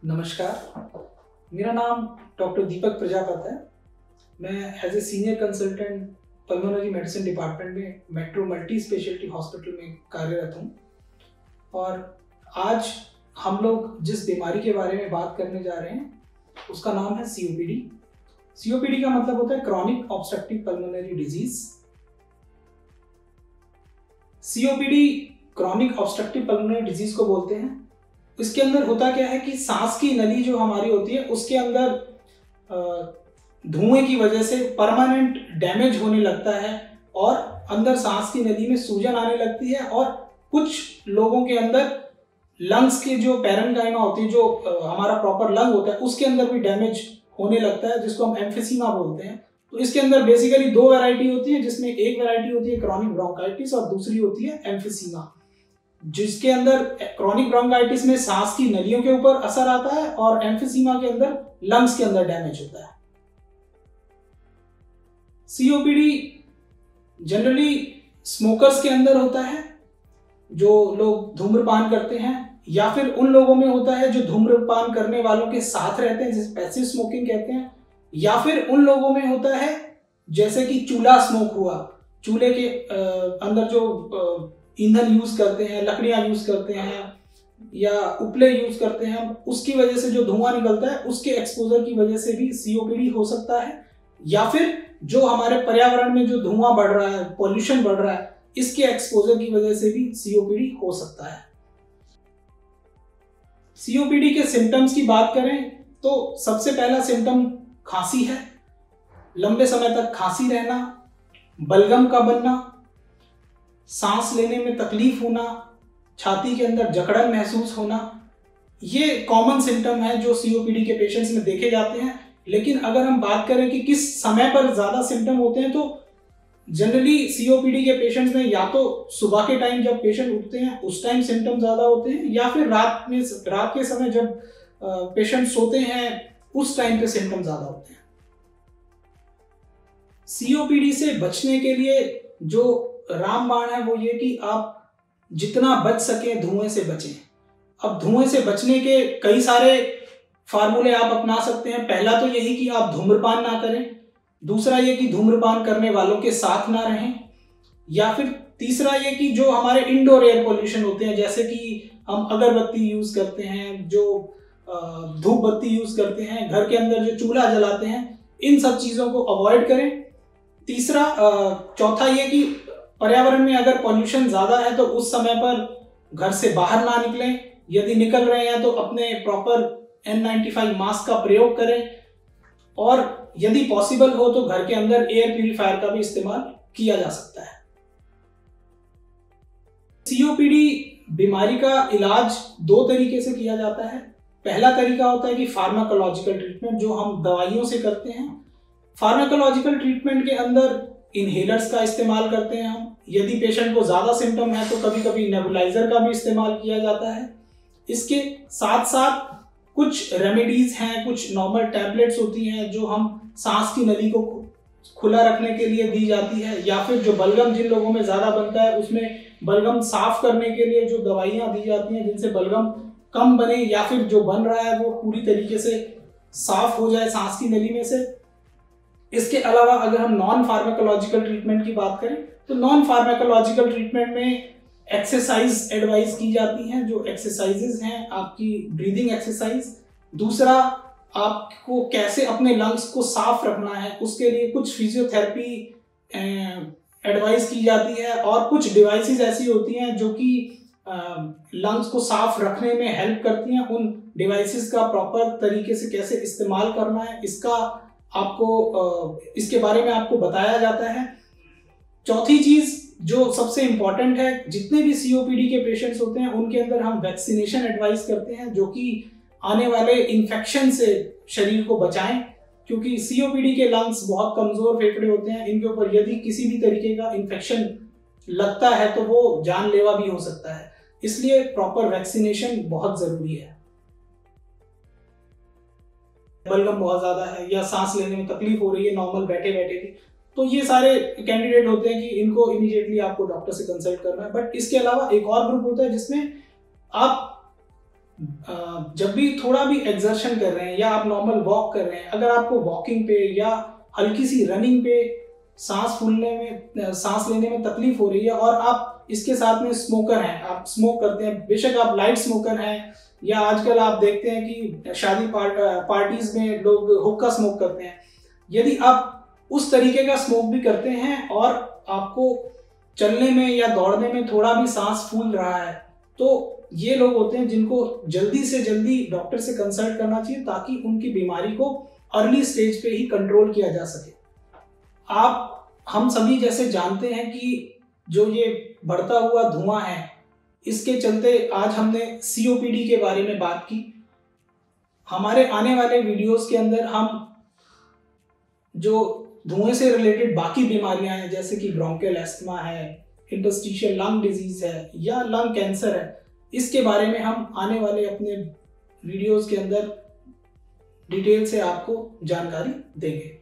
नमस्कार, मेरा नाम डॉक्टर दीपक प्रजापत है। मैं as a senior consultant pulmonary medicine department में मेट्रो मल्टी स्पेशलिटी हॉस्पिटल में कार्यरत हूँ। और आज हम लोग जिस बीमारी के बारे में बात करने जा रहे हैं उसका नाम है COPD। COPD का मतलब होता है chronic obstructive pulmonary disease. COPD chronic obstructive pulmonary disease को बोलते हैं। इसके अंदर होता क्या है कि सांस की नली जो हमारी होती है उसके अंदर धुएं की वजह से परमानेंट डैमेज होने लगता है और अंदर सांस की नली में सूजन आने लगती है। और कुछ लोगों के अंदर लंग्स के जो पैरेन्काइमा होती है, जो हमारा प्रॉपर लंग होता है, उसके अंदर भी डैमेज होने लगता है, जिसको हम एम्फिसीमा बोलते हैं। तो इसके अंदर बेसिकली दो वैरायटी होती है, जिसमें एक वैरायटी होती है क्रॉनिक ब्रोंकाइटिस और दूसरी होती है एम्फिसीमा। जिसके अंदर क्रॉनिक ब्रोंकाइटिस में सांस की नलियों के ऊपर असर आता है और एम्फिसीमा के अंदर लंग्स के अंदर डैमेज होता है। COPD जनरली स्मोकर्स के अंदर होता है, जो लोग धूम्रपान करते हैं, या फिर उन लोगों में होता है जो धूम्रपान करने वालों के साथ रहते हैं, जिसे पैसिव स्मोकिंग कहते हैं, या फिर उन लोगों में होता है जैसे कि चूल्हा स्मोक हुआ, चूल्हे के अंदर जो ईंधन यूज करते हैं, लकड़ियां यूज करते हैं या उपले यूज करते हैं, उसकी वजह से जो धुआं निकलता है उसके एक्सपोजर की वजह से भी COPD हो सकता है। या फिर जो हमारे पर्यावरण में जो धुआं बढ़ रहा है, पॉल्यूशन बढ़ रहा है, इसके एक्सपोजर की वजह से भी COPD हो सकता है। COPD के सिम्टम्स की बात करें तो सबसे पहला सिम्टम खांसी है। लंबे समय तक खांसी रहना, बलगम का बनना, सांस लेने में तकलीफ होना, छाती के अंदर जकड़न महसूस होना, ये कॉमन सिम्टम है जो COPD के पेशेंट्स में देखे जाते हैं। लेकिन अगर हम बात करें कि किस समय पर ज़्यादा सिम्टम होते हैं, तो जनरली COPD के पेशेंट्स में या तो सुबह के टाइम जब पेशेंट उठते हैं उस टाइम सिम्टम ज़्यादा होते हैं, या फिर रात के समय जब पेशेंट सोते हैं उस टाइम पे सिम्टम ज़्यादा होते हैं। COPD से बचने के लिए जो रामबाण है वो ये कि आप जितना बच सके धुएं से बचें। अब धुएं से बचने के कई सारे फार्मूले आप अपना सकते हैं। पहला तो यही कि आप धूम्रपान ना करें, दूसरा ये कि धूम्रपान करने वालों के साथ ना रहें, या फिर तीसरा ये कि जो हमारे इंडोर एयर पोल्यूशन होते हैं, जैसे कि हम अगरबत्ती यूज करते हैं, जो धूप बत्ती यूज करते हैं, घर के अंदर जो चूल्हा जलाते हैं, इन सब चीज़ों को अवॉइड करें। चौथा ये कि पर्यावरण में अगर पॉल्यूशन ज़्यादा है तो उस समय पर घर से बाहर ना निकलें। यदि निकल रहे हैं तो अपने प्रॉपर N95 मास्क का प्रयोग करें, और यदि पॉसिबल हो तो घर के अंदर एयर प्यूरिफायर का भी इस्तेमाल किया जा सकता है। COPD बीमारी का इलाज दो तरीके से किया जाता है। पहला तरीका होता है कि फार्माकोलॉजिकल ट्रीटमेंट, जो हम दवाइयों से करते हैं। फार्माकोलॉजिकल ट्रीटमेंट के अंदर इनहेलर्स का इस्तेमाल करते हैं हम। यदि पेशेंट को ज़्यादा सिम्टम है तो कभी कभी नेबुलाइजर का भी इस्तेमाल किया जाता है। इसके साथ साथ कुछ रेमेडीज हैं, कुछ नॉर्मल टैबलेट्स होती हैं जो हम सांस की नली को खुला रखने के लिए दी जाती है, या फिर जो बलगम जिन लोगों में ज़्यादा बनता है उसमें बलगम साफ करने के लिए जो दवाइयाँ दी जाती हैं जिनसे बलगम कम बने, या फिर जो बन रहा है वो पूरी तरीके से साफ हो जाए सांस की नली में से। इसके अलावा अगर हम नॉन फार्माकोलॉजिकल ट्रीटमेंट की बात करें तो नॉन फार्माकोलॉजिकल ट्रीटमेंट में एक्सरसाइज एडवाइस की जाती हैं, जो एक्सरसाइजेज हैं आपकी ब्रीदिंग एक्सरसाइज। दूसरा, आपको कैसे अपने लंग्स को साफ रखना है उसके लिए कुछ फिजियोथेरेपी एडवाइस की जाती है, और कुछ डिवाइसेस ऐसी होती हैं जो कि लंग्स को साफ रखने में हेल्प करती हैं। उन डिवाइसेस का प्रॉपर तरीके से कैसे इस्तेमाल करना है इसके बारे में आपको बताया जाता है। चौथी चीज जो सबसे इम्पॉर्टेंट है, जितने भी COPD के पेशेंट्स होते हैं उनके अंदर हम वैक्सीनेशन एडवाइस करते हैं, जो कि आने वाले इन्फेक्शन से शरीर को बचाएं, क्योंकि COPD के लंग्स बहुत कमजोर फेफड़े होते हैं। इनके ऊपर यदि किसी भी तरीके का इन्फेक्शन लगता है तो वो जानलेवा भी हो सकता है, इसलिए प्रॉपर वैक्सीनेशन बहुत जरूरी है। बलगम बहुत ज्यादा है या सांस लेने में तकलीफ हो रही है नॉर्मल बैठे बैठे भी, तो ये सारे कैंडिडेट होते हैं कि इनको इमीडिएटली आपको डॉक्टर से कंसल्ट करना है। बट इसके अलावा एक और ग्रुप होता है जिसमें आप जब भी थोड़ा भी एक्सर्शन कर रहे हैं या आप नॉर्मल वॉक कर रहे हैं, अगर आपको वॉकिंग पे या हल्की सी रनिंग पे सांस लेने में तकलीफ हो रही है और आप इसके साथ में स्मोकर हैं, आप स्मोक करते हैं, बेशक आप लाइट स्मोकर हैं या आजकल आप देखते हैं कि शादी पार्टीज में लोग हुक्का स्मोक करते हैं, यदि आप उस तरीके का स्मोक भी करते हैं और आपको चलने में या दौड़ने में थोड़ा भी सांस फूल रहा है, तो ये लोग होते हैं जिनको जल्दी से जल्दी डॉक्टर से कंसल्ट करना चाहिए ताकि उनकी बीमारी को अर्ली स्टेज पे ही कंट्रोल किया जा सके। हम सभी जैसे जानते हैं कि जो ये बढ़ता हुआ धुआं है, इसके चलते आज हमने COPD के बारे में बात की। हमारे आने वाले वीडियोस के अंदर हम जो धुएं से रिलेटेड बाकी बीमारियां हैं जैसे कि ब्रोंकियल अस्थमा है, इंटरस्टिशियल लंग डिजीज है या लंग कैंसर है, इसके बारे में हम आने वाले अपने वीडियोस के अंदर डिटेल से आपको जानकारी देंगे।